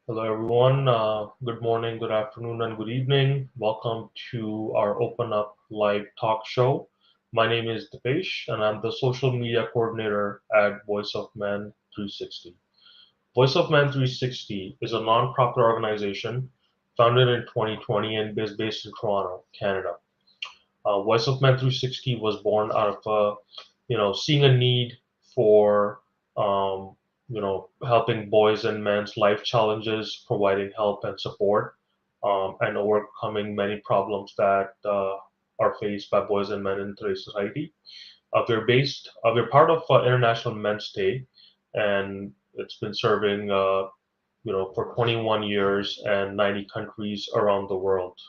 Hello, everyone. Good morning, good afternoon, and good evening. Welcome to our Open Up Live talk show. My name is Dipesh, and I'm the social media coordinator at Voice of Man 360. Voice of Man 360 is a nonprofit organization founded in 2020 and is based in Toronto, Canada. Voice of Man 360 was born out of seeing a need for um, helping boys and men's life challenges, providing help and support, and overcoming many problems that are faced by boys and men in today's society. We're part of International Men's Day, and it's been serving for 21 years and 90 countries around the world.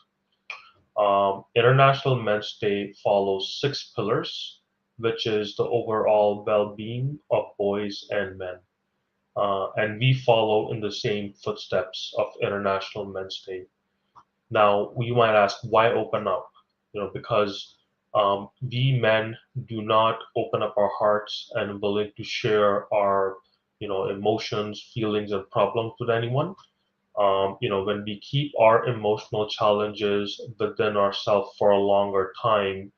International Men's Day follows six pillars, which is the overall well-being of boys and men. And we follow in the same footsteps of International Men's Day. Now, we might ask, why open up? Because we men do not open up our hearts and willing to share our, emotions, feelings, and problems with anyone. When we keep our emotional challenges within ourselves for a longer time,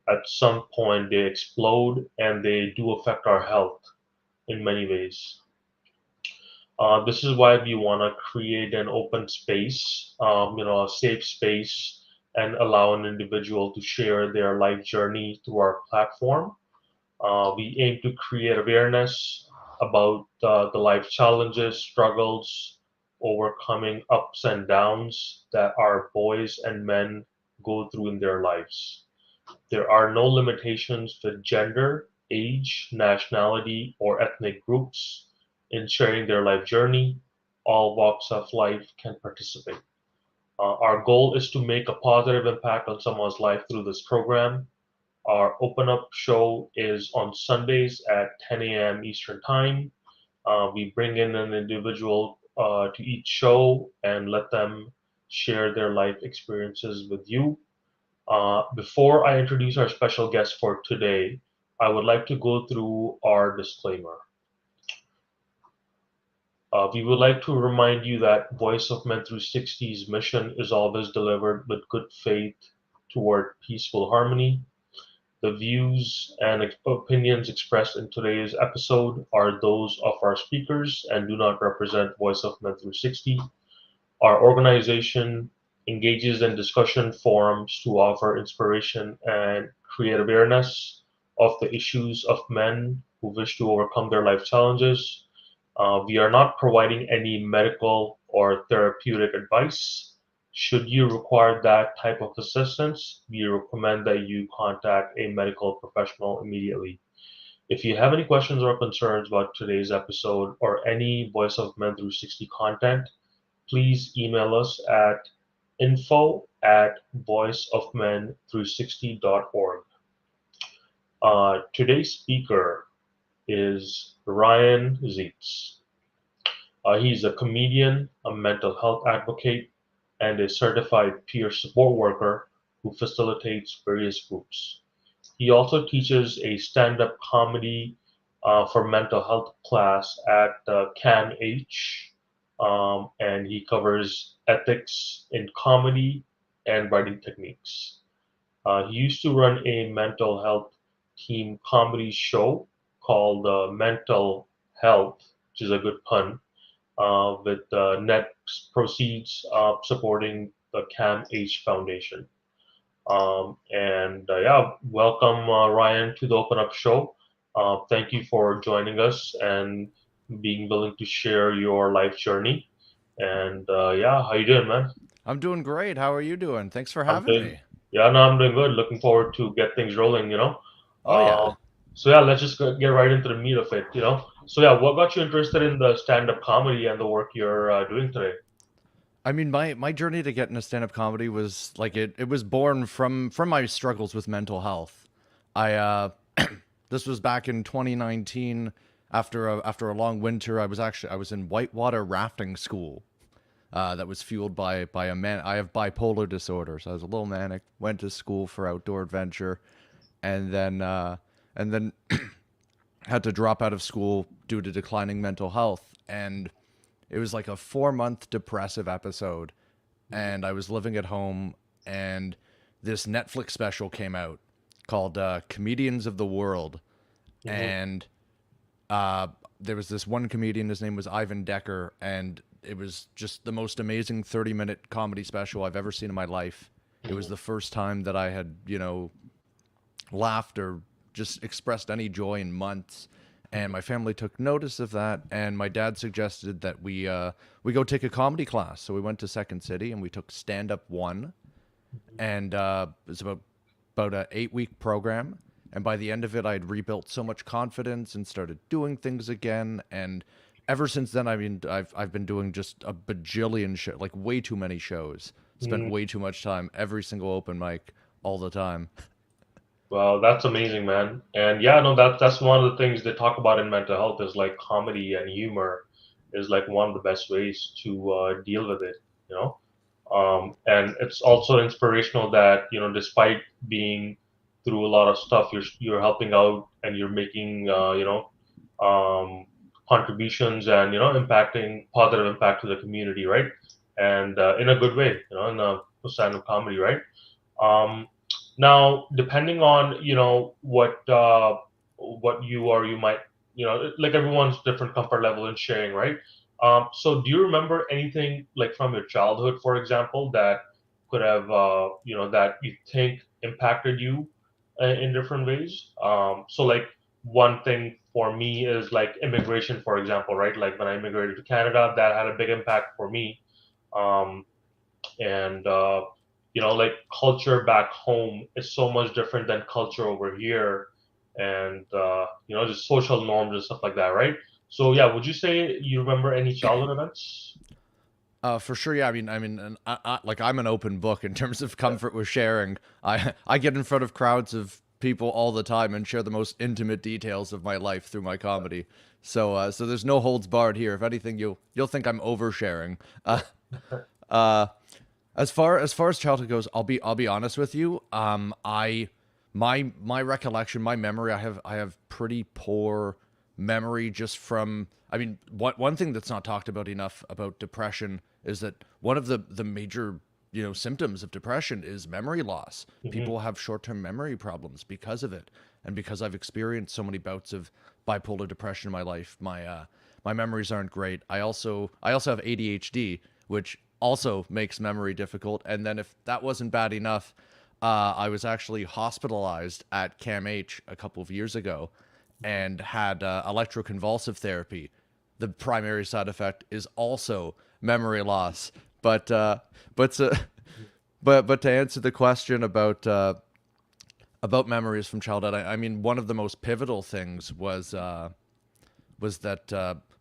at some point they explode and they do affect our health in many ways. This is why we want to create an open space, a safe space, and allow an individual to share their life journey through our platform. We aim to create awareness about the life challenges, struggles, overcoming ups and downs that our boys and men go through in their lives. There are no limitations with gender, age, nationality, or ethnic groups in sharing their life journey. All walks of life can participate. Our goal is to make a positive impact on someone's life through this program. Our Open Up show is on Sundays at 10 a.m. Eastern Time. We bring in an individual to each show and let them share their life experiences with you. Before I introduce our special guest for today, I would like to go through our disclaimer. We would like to remind you that Voice of Men through 60's mission is always delivered with good faith toward peaceful harmony. The views and opinions expressed in today's episode are those of our speakers and do not represent Voice of Men through 60. Our organization engages in discussion forums to offer inspiration and create awareness of the issues of men who wish to overcome their life challenges. We are not providing any medical or therapeutic advice. Should you require that type of assistance, we recommend that you contact a medical professional immediately. If you have any questions or concerns about today's episode or any Voice of Men through 60 content, please email us at info@voiceofmen360.org. Today's speaker is Ryan Zeitz. He's a comedian, a mental health advocate, and a certified peer support worker who facilitates various groups. He also teaches a stand-up comedy for mental health class at CAMH, and he covers ethics in comedy and writing techniques. He used to run a mental health team comedy show called Mental Health, which is a good pun, with net proceeds supporting the CAMH Foundation. And yeah, welcome Ryan to the Open Up Show. Thank you for joining us and being willing to share your life journey. And yeah, how you doing, man? I'm doing great. How are you doing? Thanks for I'm having doing, me. yeah, no, I'm doing good. Looking forward to get things rolling. Oh Uh, yeah. so yeah, let's just get right into the meat of it. So yeah, what got you interested in the stand-up comedy and the work you're doing today? I mean, my journey to get into stand-up comedy was like it was born from my struggles with mental health. I this was back in 2019 after a long winter. I was in whitewater rafting school. That was fueled by a man. I have bipolar disorder, so I was a little manic. Went to school for outdoor adventure, and then had to drop out of school due to declining mental health. And it was like a 4 month depressive episode, Mm-hmm. and I was living at home, and this Netflix special came out called Comedians of the World, Mm-hmm. and uh, there was this one comedian. His name was Ivan Decker, and it was just the most amazing 30-minute comedy special I've ever seen in my life. It was the first time that I had, laughed or just expressed any joy in months. And my family took notice of that, and my dad suggested that we go take a comedy class. So we went to Second City and we took Stand Up One, and it was about a 8 week program. And by the end of it, I had rebuilt so much confidence and started doing things again. And ever since then, I mean, I've been doing just a bajillion shows, like way too many shows. Spent Mm-hmm. way too much time every single open mic all the time. Well, that's amazing, man. And yeah, no, that's one of the things they talk about in mental health is like comedy and humor is like one of the best ways to deal with it, you know. And it's also inspirational that despite being through a lot of stuff, you're helping out and you're making contributions and impacting positive impact to the community, right? And in a good way, in a stand-up comedy, right? Um, Now, depending on what you or you might like everyone's different comfort level in sharing, right? So, do you remember anything like from your childhood, for example, that could have that you think impacted you in different ways? So, like one thing for me is like immigration, for example, right? Like when I immigrated to Canada, that had a big impact for me. Um, and like culture back home is so much different than culture over here, and just social norms and stuff like that, right? So yeah, would you say you remember any childhood events? For sure, yeah. And like I'm an open book in terms of comfort with sharing. I get in front of crowds of people all the time and share the most intimate details of my life through my comedy. So there's no holds barred here. If anything, you'll think I'm oversharing. Uh, as far as childhood goes, I'll be honest with you. My recollection, my memory, I have pretty poor memory just from. I mean, one thing that's not talked about enough about depression is that one of the major symptoms of depression is memory loss. Hmm. People have short-term memory problems because of it, and because I've experienced so many bouts of bipolar depression in my life, my memories aren't great. I also have ADHD, which also makes memory difficult. And then if that wasn't bad enough, I was actually hospitalized at CAMH a couple of years ago and had electroconvulsive therapy. The primary side effect is also memory loss. But but uh, but to answer the question about memories from childhood, I mean one of the most pivotal things was that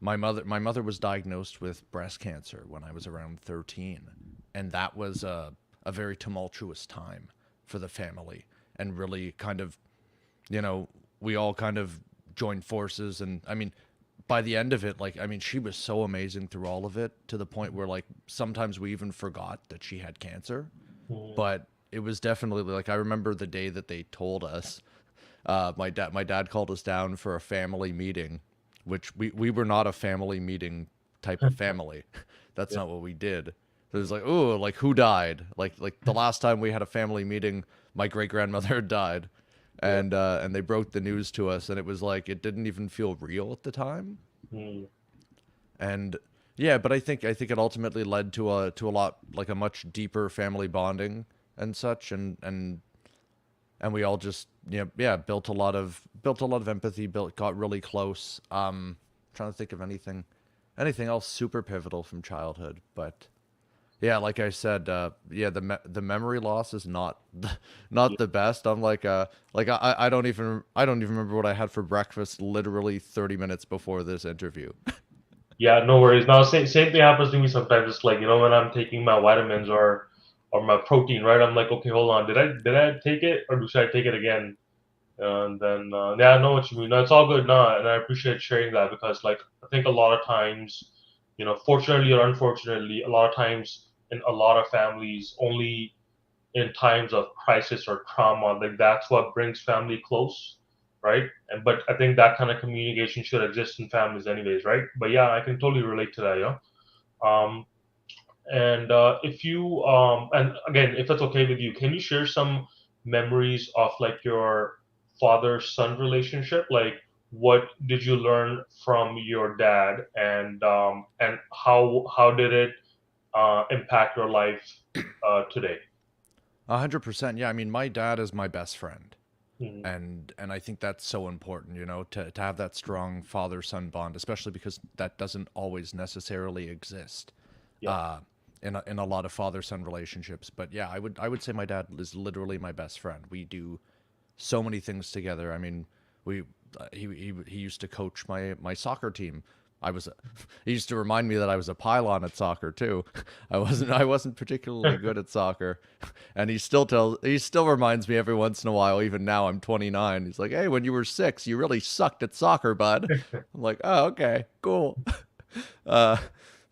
my mother was diagnosed with breast cancer when I was around 13, and that was a very tumultuous time for the family, and really kind of we all kind of joined forces. And I mean, by the end of it, like, I mean, she was so amazing through all of it, to the point where like sometimes we even forgot that she had cancer. But it was definitely like, I remember the day that they told us. My dad called us down for a family meeting, which we were not a family meeting type of family. That's Yeah. not what we did. So it was like, oh, like who died? Like the last time we had a family meeting, my great grandmother died, Yeah. and they broke the news to us, and it was like it didn't even feel real at the time. Mm. And yeah, but I think it ultimately led to a lot, like a much deeper family bonding and such, and we all just yeah built a lot of empathy, got really close. Trying to think of anything else super pivotal from childhood. But yeah, like I said, yeah, the memory loss is not not Yeah. the best. I'm like I don't even remember what I had for breakfast literally 30 minutes before this interview. Yeah, no worries. Now, same thing happens to me sometimes. It's like when I'm taking my vitamins or my protein, right? I'm like, okay, hold on, did I take it or should I take it again? And then yeah, I know what you mean. No, it's all good now, and I appreciate sharing that because like I think a lot of times, fortunately or unfortunately, a lot of times in a lot of families, only in times of crisis or trauma, like that's what brings family close, right? And but I think that kind of communication should exist in families anyways, right? But yeah, I can totally relate to that, yeah. Um, and if you and again, if it's okay with you, can you share some memories of like your father-son relationship? Like, what did you learn from your dad, and how did it impact your life today? 100%. Yeah, I mean, my dad is my best friend. Mhm. And I think that's so important, to have that strong father son bond, especially because that doesn't always necessarily exist Yeah. uh, in a lot of father son relationships. But yeah, I would say my dad is literally my best friend. We do so many things together. I mean, we he used to coach my soccer team. I was he used to remind me that I was a pylon at soccer too. I wasn't particularly good at soccer, and he still reminds me every once in a while. Even now, I'm 29. He's like, "Hey, when you were 6, you really sucked at soccer, bud." I'm like, "Oh, okay, cool." Uh,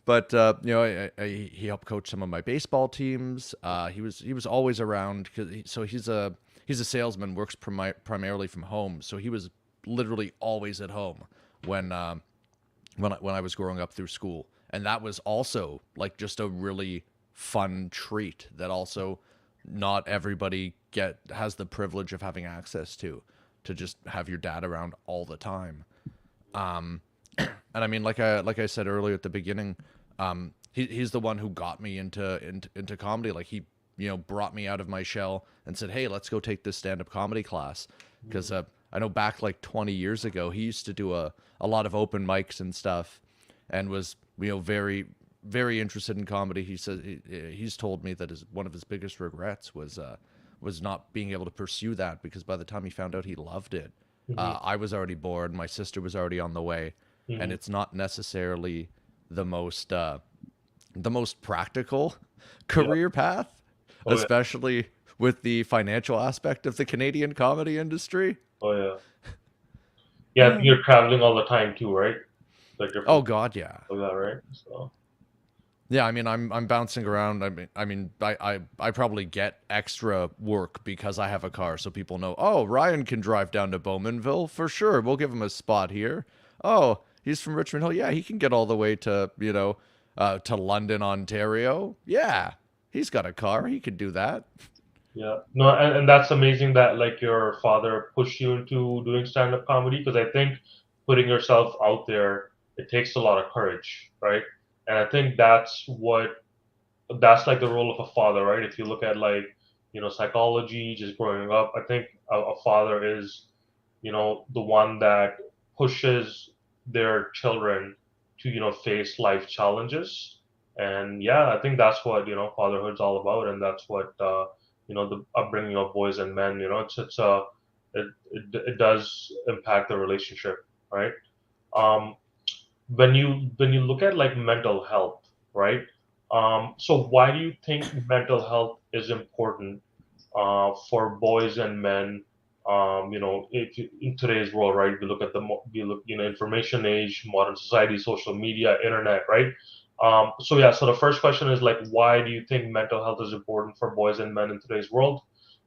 but he helped coach some of my baseball teams. He was always around so he's a salesman, works primarily from home. So he was literally always at home when when I was growing up through school, and that was also like just a really fun treat that also not everybody get has the privilege of having access to just have your dad around all the time. And I mean, like I said earlier at the beginning, he's the one who got me into comedy. Like he, brought me out of my shell and said, "Hey, let's go take this stand up comedy class." Because I know back like 20 years ago, he used to do a lot of open mics and stuff, and was very very interested in comedy. He says he's told me that one of his biggest regrets was not being able to pursue that, because by the time he found out he loved it, Hmm. I was already bored. My sister was already on the way, and Hmm. it's not necessarily the most uh, the most practical Yeah. career path, Oh yeah. especially with the financial aspect of the Canadian comedy industry. Oh yeah. Yeah. I think you're traveling all the time too, right? Like Oh different God, yeah. like that, right? So Yeah, I mean, I'm bouncing around. I probably get extra work because I have a car, so people know. Oh, Ryan can drive down to Bowmanville for sure. We'll give him a spot here. Oh, he's from Richmond Hill. Yeah, he can get all the way to London, Ontario. Yeah, he's got a car. He could do that. yeah. No, and that's amazing that like your father pushed you into doing stand-up comedy, because I think putting yourself out there, it takes a lot of courage, right? And I think that's like the role of a father, right? If you look at like, psychology, just growing up, I think a father is, the one that pushes their children to, face life challenges. And yeah, I think that's what, fatherhood's all about. And that's what, the upbringing of boys and men, it does impact the relationship, right? Um, when you look at like mental health, right? So why do you think mental health is important for boys and men? If in today's world, right? We look at we look, information age, modern society, social media, internet, right? So yeah, so the first question is like, why do you think mental health is important for boys and men in today's world?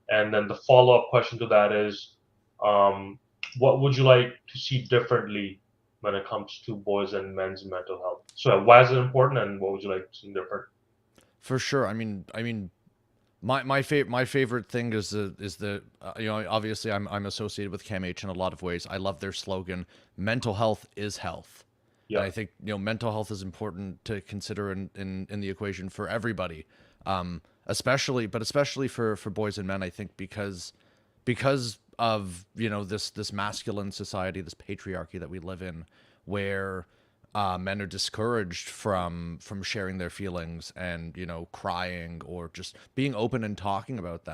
And then the follow-up question to that is, um, what would you like to see differently when it comes to boys and men's mental health? So why is it important, and what would you like to see different? For sure. I mean, my favorite thing is the obviously I'm associated with CAMH in a lot of ways. I love their slogan, "Mental health is health," and Yeah, I think mental health is important to consider in the equation for everybody, especially for boys and men. I think because of this masculine society, this patriarchy that we live in, where men are discouraged from sharing their feelings and crying or just being open and talking about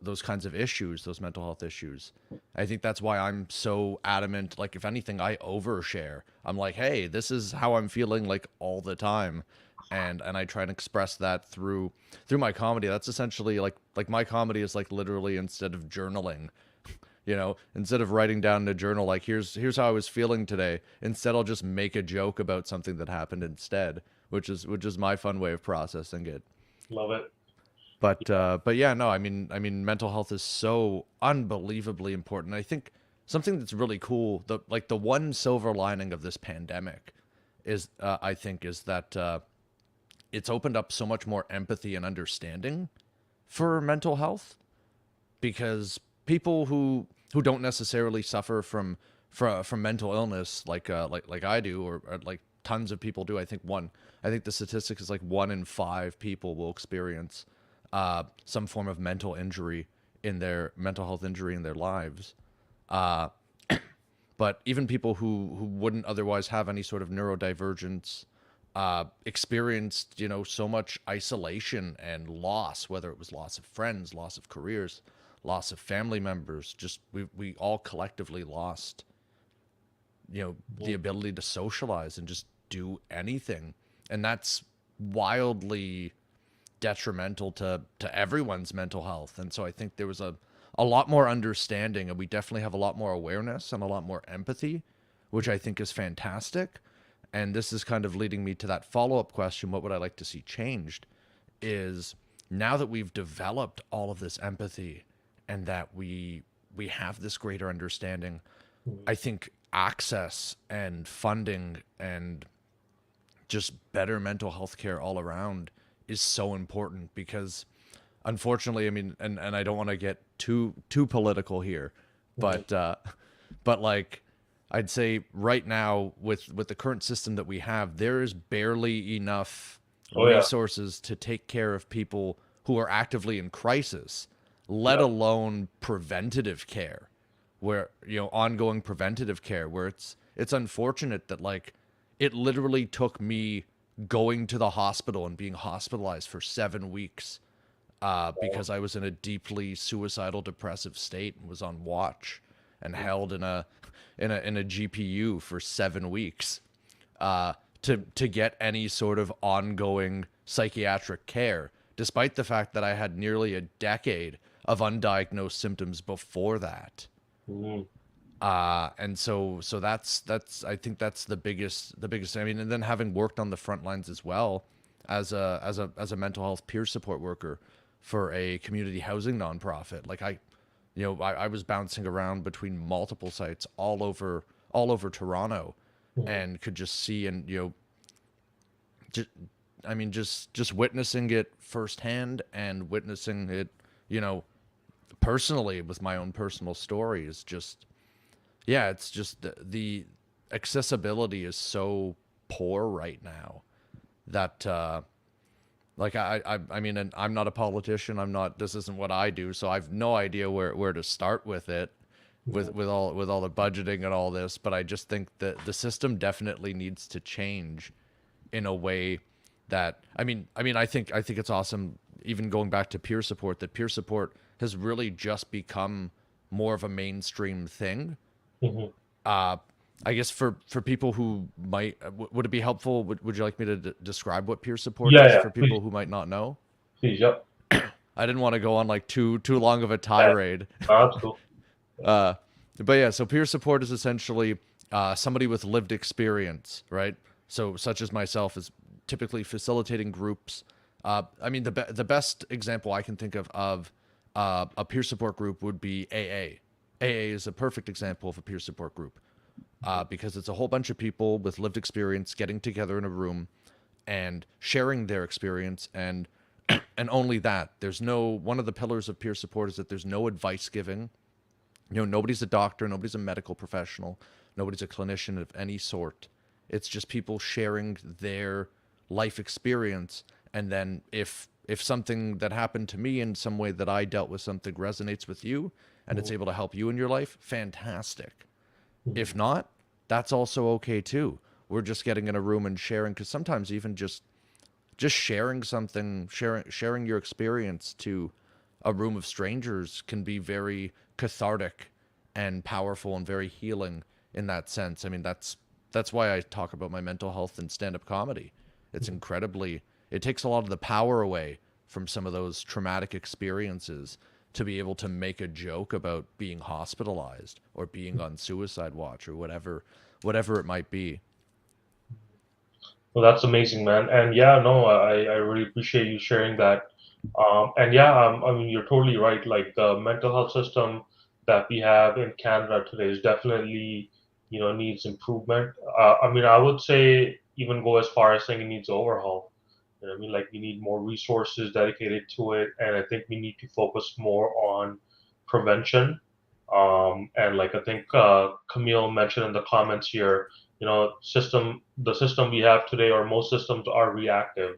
those kinds of issues, those mental health issues. I think that's why I'm so adamant. Like, if anything, I overshare. I'm like, hey, this is how I'm feeling like all the time, and I try and express that through my comedy. That's essentially like my comedy is like literally, instead of journaling, instead of writing down in a journal like here's how I was feeling today, instead I'll just make a joke about something that happened instead, which is my fun way of processing it. love it. But yeah, no, I mean mental health is so unbelievably important. I think something that's really cool, the one silver lining of this pandemic is I think is that it's opened up so much more empathy and understanding for mental health, because people who don't necessarily suffer from mental illness like I do, or like tons of people do. I think the statistic is like 1 in 5 people will experience some form of mental health injury in their lives. Uh, but even people who wouldn't otherwise have any sort of neurodivergence experienced, so much isolation and loss, whether it was loss of friends, loss of careers, loss of family members. Just we all collectively lost, the Mm. ability to socialize and just do anything, and that's wildly detrimental to everyone's mental health. And so I think there was a lot more understanding, and we definitely have a lot more awareness and a lot more empathy, which I think is fantastic. And this is kind of leading me to that follow-up question: what would I like to see changed? Is now that we've developed all of this empathy and that we have this greater understanding, Mm. I think access and funding and just better mental health care all around is so important. Because unfortunately, I mean, and I don't want to get too political here, Mm. but like, I'd say right now with the current system that we have, there is barely enough Oh yeah. resources to take care of people who are actively in crisis, let Yep. alone preventative care, where, ongoing preventative care, where it's unfortunate that, like, it literally took me going to the hospital and being hospitalized for 7 weeks because I was in a deeply suicidal depressive state and was on watch and held in a GPU for 7 weeks uh, to get any sort of ongoing psychiatric care, despite the fact that I had nearly a decade of undiagnosed symptoms before that. Mm. And so that's I think that's the biggest. I mean, and then having worked on the front lines as well as a mental health peer support worker for a community housing nonprofit, like I was bouncing around between multiple sites all over Toronto, Mm. and could just see, and just, I mean, just witnessing it firsthand and witnessing it, you know, personally with my own personal stories. Just, yeah, it's just the accessibility is so poor right now that like I mean, and I'm not a politician. I'm not. This isn't what I do, so I've no idea where to start with it, Mm. with all the budgeting and all this. But I just think that the system definitely needs to change in a way that, I think it's awesome. Even going back to peer support, that peer support has really just become more of a mainstream thing. Mhm. Uh, I guess for people who might, would it be helpful? Would you like me to describe what peer support Yeah, is yeah. for Please, people who might not know? please. Yep. I didn't want to go on like too long of a Yeah. tirade. That's cool. Yeah. Uh, but yeah, so peer support is essentially somebody with lived experience, right? So, such as myself, is typically facilitating groups. I mean, the best example I can think of a peer support group would be AA. AA is a perfect example of a peer support group because it's a whole bunch of people with lived experience getting together in a room and sharing their experience, and only that. There's no One of the pillars of peer support is that there's no advice giving. Nobody's a doctor, nobody's a medical professional, nobody's a clinician of any sort. It's just people sharing their life experience, and then if something that happened to me in some way that I dealt with something resonates with you and it's Mhm. able to help you in your life, fantastic. Mhm. If not, that's also okay too. We're just getting in a room and sharing, because sometimes even just sharing something, sharing your experience to a room of strangers can be very cathartic and powerful and very healing in that sense. I mean, that's why I talk about my mental health in stand-up comedy. It's Mhm. incredibly It takes a lot of the power away from some of those traumatic experiences to be able to make a joke about being hospitalized or being on suicide watch or whatever it might be. Well, that's amazing, man. And yeah, no, I really appreciate you sharing that. And yeah, I mean, you're totally right. Like the mental health system that we have in Canada today is definitely, needs improvement. I mean, I would say even go as far as saying it needs overhaul. You know what I mean? Like we need more resources dedicated to it, and I think we need to focus more on prevention. And like I think Camille mentioned in the comments here, the system we have today, or most systems are reactive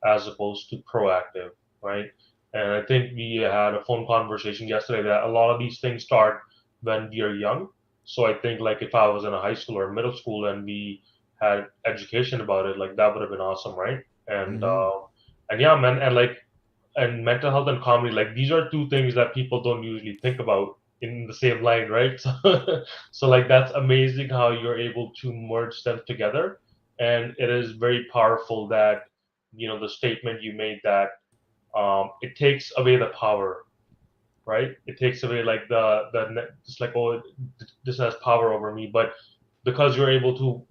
as opposed to proactive, right? And I think we had a phone conversation yesterday that a lot of these things start when we are young. So I think like if I was in a high school or middle school and we had education about it, like that would have been awesome, right? And Mm-hmm. uh, and yeah, man, and mental health and comedy, like these are two things that people don't usually think about in the same line, right? So like that's amazing how you're able to merge them together, and it is very powerful that the statement you made that it takes away the power, right? It takes away like just like, oh, this has power over me, but because you're able to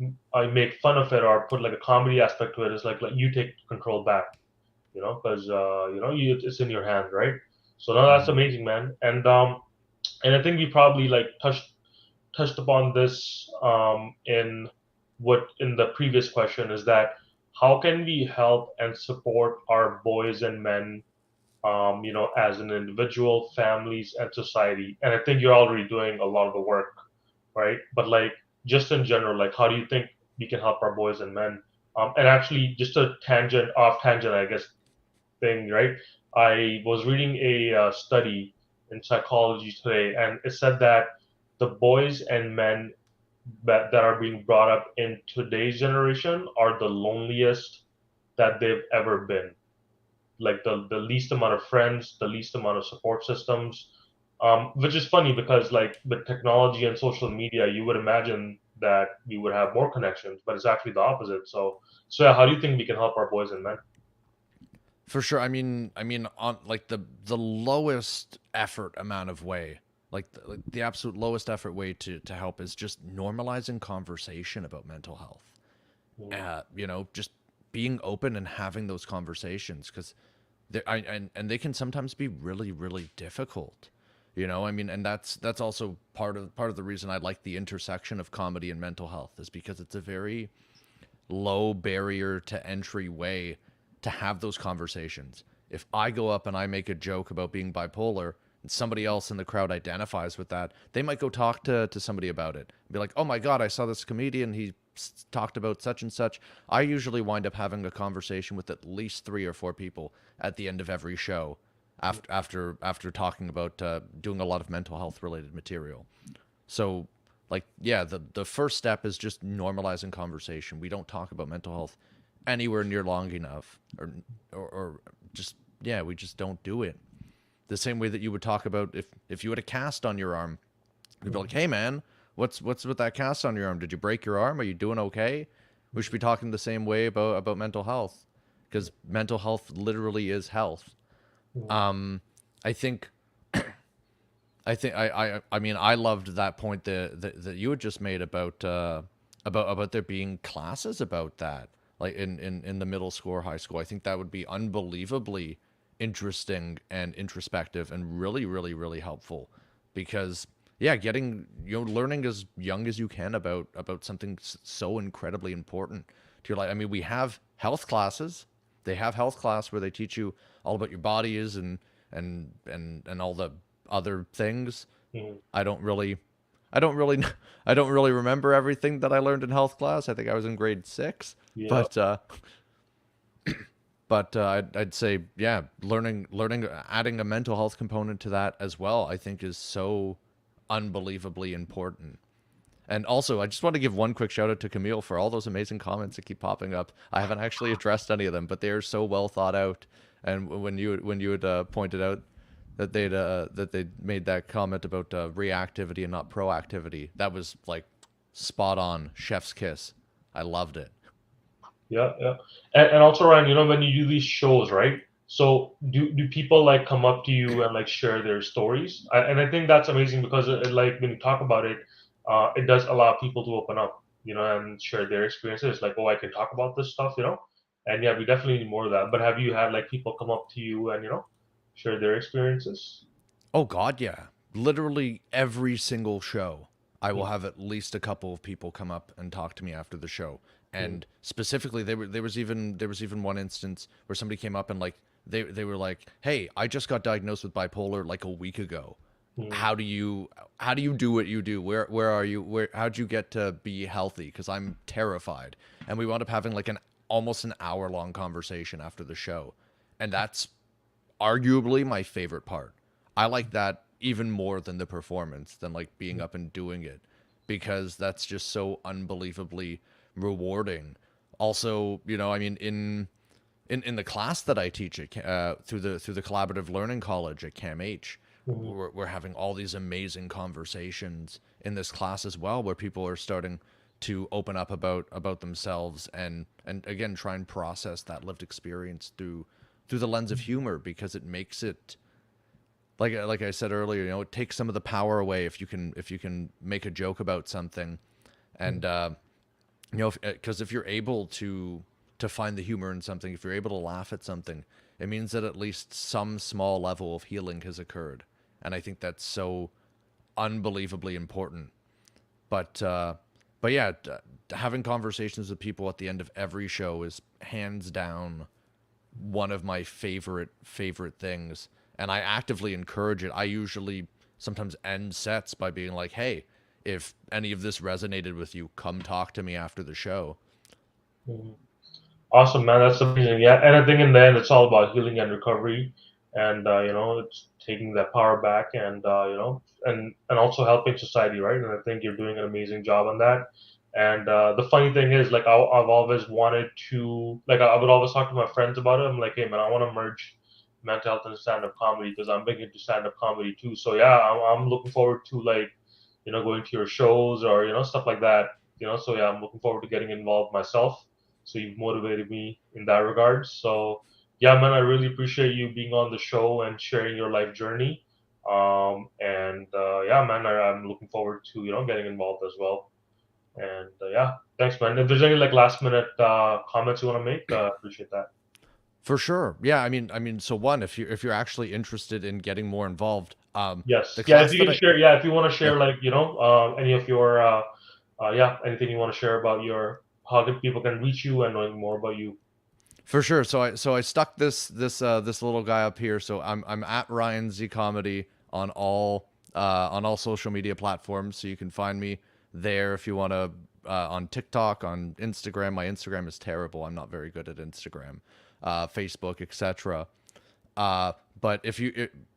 make fun of it or put like a comedy aspect to it, it's like you take control back, because it's in your hand, right? So now that's Mm-hmm. amazing, man. And I think we probably like touched upon this in the previous question, is that how can we help and support our boys and men, as an individual, families, and society. And I think you're already doing a lot of the work, right? But like just in general, like how do you think we can help our boys and men? And actually, just a off tangent, I guess, thing, right? I was reading a study in psychology today, and it said that the boys and men that are being brought up in today's generation are the loneliest that they've ever been, like the least amount of friends, the least amount of support systems. Which is funny because like with technology and social media, you would imagine that we would have more connections, but it's actually the opposite. So yeah, how do you think we can help our boys and men? For sure. I mean, on like the lowest effort amount of way, like the absolute lowest effort way to help is just normalizing conversation about mental health. Mm, Just being open and having those conversations, because and they can sometimes be really really difficult. And that's also part of the reason I like the intersection of comedy and mental health, is because it's a very low barrier to entry way to have those conversations. If I go up and I make a joke about being bipolar and somebody else in the crowd identifies with that, they might go talk to somebody about it. Be like, oh my God, I saw this comedian. He talked about such and such. I usually wind up having a conversation with at least 3 or 4 people at the end of every show after talking about doing a lot of mental health related material. So, like, yeah, the first step is just normalizing conversation. We don't talk about mental health anywhere near long enough, or just, yeah, we just don't do it. The same way that you would talk about if you had a cast on your arm, you'd be like, mm, hey man, what's with that cast on your arm? Did you break your arm? Are you doing okay? We should be talking the same way about mental health, because mental health literally is health. mm, Um, I think I mean, I loved that point that you had just made about there being classes about that, like in the middle school or high school. I think that would be unbelievably interesting and introspective and really really really helpful, because yeah, getting learning as young as you can about something so incredibly important to your life. I mean, we have health classes. They have health class where they teach you all about your bodies and all the other things. mm. I don't really, I don't really, I don't really remember everything that I learned in health class. I think I was in grade 6, Yeah. but I'd say, yeah, learning, adding a mental health component to that as well, I think is so unbelievably important. And also, I just want to give one quick shout out to Camille for all those amazing comments that keep popping up. I haven't actually addressed any of them, but they are so well thought out. And when you had pointed out that they'd made that comment about reactivity and not proactivity, that was like spot on, chef's kiss. I loved it. Yeah, yeah. And also, Ryan, when you do these shows, right? So do people like come up to you and like share their stories? And I think that's amazing because like when you talk about it, it does allow people to open up, and share their experiences. Like, oh, I can talk about this stuff. And yeah, we definitely need more of that. But have you had like people come up to you and share their experiences? Oh God, yeah. Literally every single show, I will Mm, have at least a couple of people come up and talk to me after the show. Mm, And specifically, there was even one instance where somebody came up and like they were like, "Hey, I just got diagnosed with bipolar like a week ago. mm, How do you do what you do? Where are you? How'd you get to be healthy? Because I'm terrified." And we wound up having like an almost an hour long conversation after the show, and that's arguably my favorite part. I like that even more than the performance, than like being up and doing it, because that's just so unbelievably rewarding. Also, I mean, in the class that I teach at through the collaborative learning college at CAMH, mm, we're having all these amazing conversations in this class as well, where people are starting to open up about themselves, and again try and process that lived experience through the lens of humor, because it makes it, like I said earlier, it takes some of the power away if you can make a joke about something, mm, and because if you're able to find the humor in something, if you're able to laugh at something, it means that at least some small level of healing has occurred, and I think that's so unbelievably important. But yeah, having conversations with people at the end of every show is hands down one of my favorite things, and I actively encourage it. I usually sometimes end sets by being like, "Hey, if any of this resonated with you, come talk to me after the show." mm. Awesome, man. That's amazing. Yeah, and I think in the end, it's all about healing and recovery, and it's taking that power back, and and also helping society, right? And I think you're doing an amazing job on that. And the funny thing is, like, I've always wanted to, like, I would always talk to my friends about it. I'm like, hey, man, I want to merge mental health and stand-up comedy because I'm big into stand-up comedy too. So yeah, I'm looking forward to, like, going to your shows or stuff like that. So yeah, I'm looking forward to getting involved myself. So you've motivated me in that regard. So yeah, man, I really appreciate you being on the show and sharing your life journey. And yeah, man, I'm looking forward to getting involved as well. And yeah, thanks, man. If there's any like last minute comments you want to make, appreciate that. For sure. Yeah, I mean, so one, if you're actually interested in getting more involved, Yes, the yeah. If class you that can I share, yeah, if you want to yeah, share, like any of your yeah, anything you want to share about your how the people can reach you and knowing more about you. for sure. So I stuck this little guy up here. So I'm at Ryan Z Comedy on all social media platforms. So you can find me there if you want to, on TikTok, on Instagram. My Instagram is terrible. I'm not very good at Instagram, Facebook, etc. But if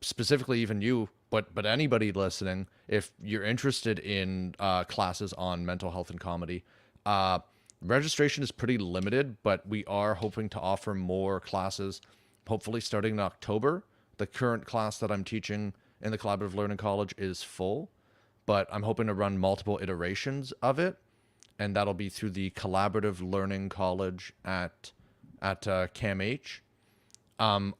specifically even you, but anybody listening, if you're interested in classes on mental health and comedy, uh, registration is pretty limited, but we are hoping to offer more classes, hopefully starting in October. The current class that I'm teaching in the Collaborative Learning College is full, but I'm hoping to run multiple iterations of it, and that'll be through the Collaborative Learning College at CAMH.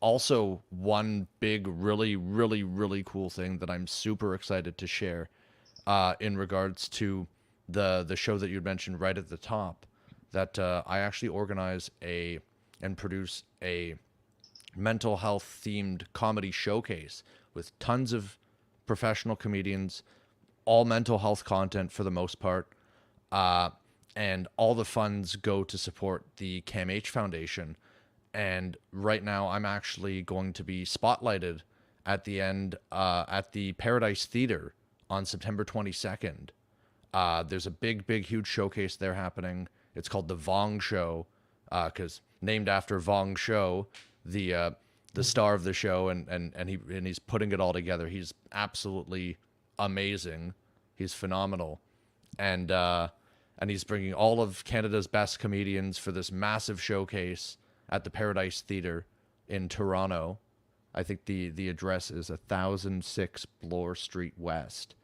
Also, one big, really, really, really cool thing that I'm super excited to share, in regards to the show that you mentioned right at the top, that I actually organize a and produce a mental health themed comedy showcase with tons of professional comedians, all mental health content for the most part, uh, and all the funds go to support the CAMH Foundation. And right now, I'm actually going to be spotlighted at the end at the Paradise Theater on September 22nd. There's a big, huge showcase there happening. It's called the Vong Show, because named after Vong Show, the star of the show, and he's putting it all together. He's absolutely amazing. He's phenomenal, and and he's bringing all of Canada's best comedians for this massive showcase at the Paradise Theater in Toronto. I think the address is 1006 Bloor Street West.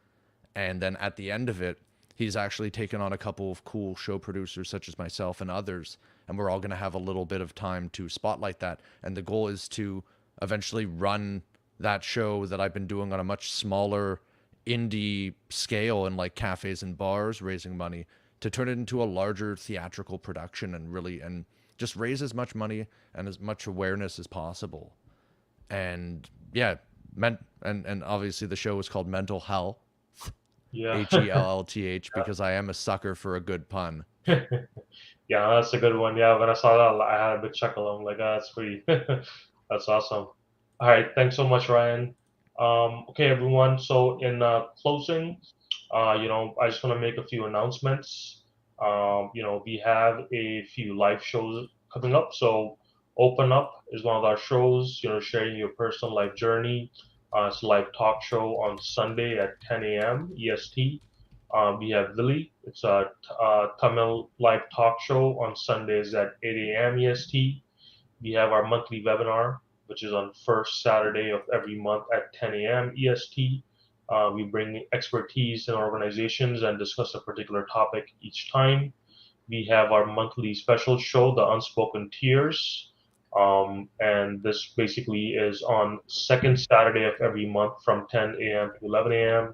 And then at the end of it, he's actually taken on a couple of cool show producers such as myself and others, and we're all going to have a little bit of time to spotlight that. And the goal is to eventually run that show that I've been doing on a much smaller indie scale in like cafes and bars raising money, to turn it into a larger theatrical production, and really and just raise as much money and as much awareness as possible. And yeah, and obviously the show is called Mental Hell, Yeah. HELLTH, because I am a sucker for a good pun. Yeah, that's a good one. Yeah, when I saw that, I had a big chuckle. I'm like, that's pretty, that's awesome. All right, thanks so much, Ryan. Okay, everyone. So in closing, I just want to make a few announcements. We have a few live shows coming up. So Open Up is one of our shows. Sharing your personal life journey. It's a live talk show on Sunday at 10 a.m. EST. We have Lily. It's a Tamil live talk show on Sundays at 8 a.m. EST. We have our monthly webinar, which is on first Saturday of every month at 10 a.m. EST. We bring expertise in organizations and discuss a particular topic each time. We have our monthly special show, The Unspoken Tears. And this basically is on second Saturday of every month from 10 a.m. to 11 a.m.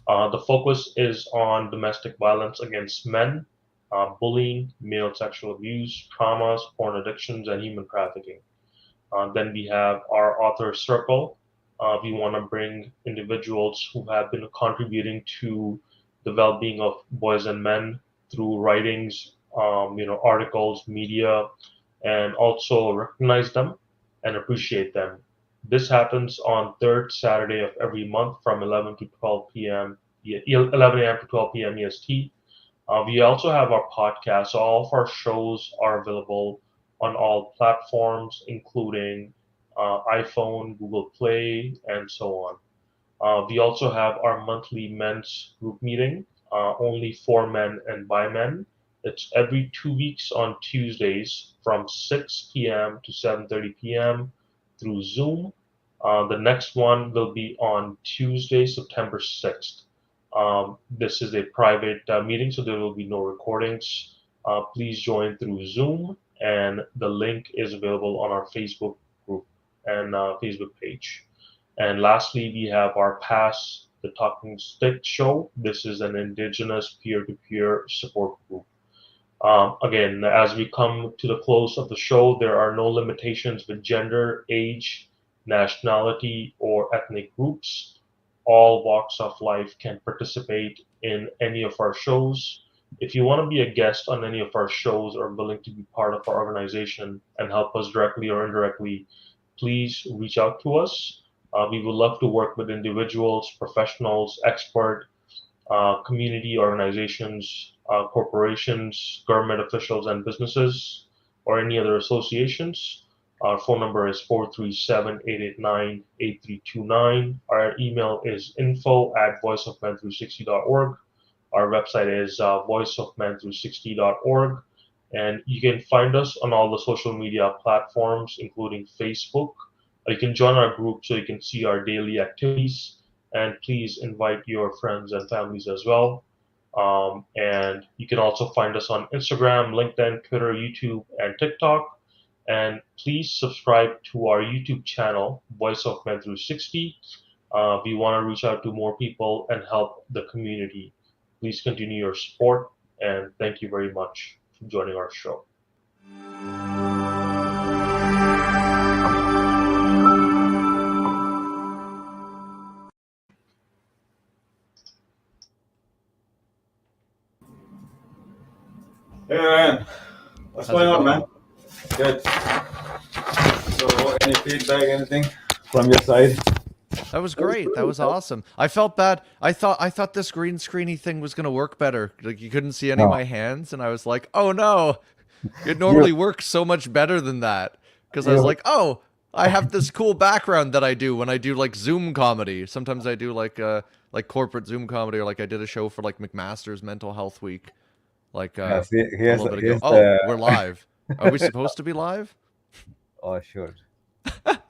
The focus is on domestic violence against men, bullying, male sexual abuse, traumas, porn addictions, and human trafficking. Then we have our author circle. We want to bring individuals who have been contributing to the well-being of boys and men through writings, articles, media, and also recognize them and appreciate them. This happens on third Saturday of every month from 11 to 12 p.m. 11 a.m. to 12 p.m. EST. We also have our podcast. So all of our shows are available on all platforms, including iPhone, Google Play, and so on. We also have our monthly men's group meeting, only for men and by men. It's every 2 weeks on Tuesdays from 6 p.m. to 7:30 p.m. through Zoom. The next one will be on Tuesday, September 6th. This is a private meeting, so there will be no recordings. Please join through Zoom, and the link is available on our Facebook group and Facebook page. And lastly, we have our Pass the Talking Stick show. This is an indigenous peer to peer support group. Again, as we come to the close of the show, there are no limitations with gender, age, nationality, or ethnic groups. All walks of life can participate in any of our shows. If you want to be a guest on any of our shows or willing to be part of our organization and help us directly or indirectly, please reach out to us. We would love to work with individuals, professionals, expert community organizations, corporations, government officials, and businesses, or any other associations. Our phone number is 437-889-8329. Our email is info@voiceofmen360.org. Our website is voiceofmen360.org. And you can find us on all the social media platforms, including Facebook. You can join our group so you can see our daily activities, and please invite your friends and families as well. And you can also find us on Instagram, LinkedIn, Twitter, YouTube, and TikTok. And please subscribe to our YouTube channel, Voice of Men Through 60. We want to reach out to more people and help the community. Please continue your support, and thank you very much for joining our show. Hey Ryan, what's How's it going on, man? going? Good. So, any feedback, anything from your side? That was great. That was awesome. I felt bad. I thought this green screeny thing was gonna work better. Like you couldn't see any of No. my hands, and I was like, oh no. It You, normally works so much better than that. Because I was you, like, oh, I have this cool background that I do when I do like Zoom comedy. Sometimes I do like corporate Zoom comedy, or like I did a show for like McMaster's Mental Health Week, like yeah, see, a here's little bit ago. here's Oh, the. we're live. Are we supposed to be live? Oh, sure.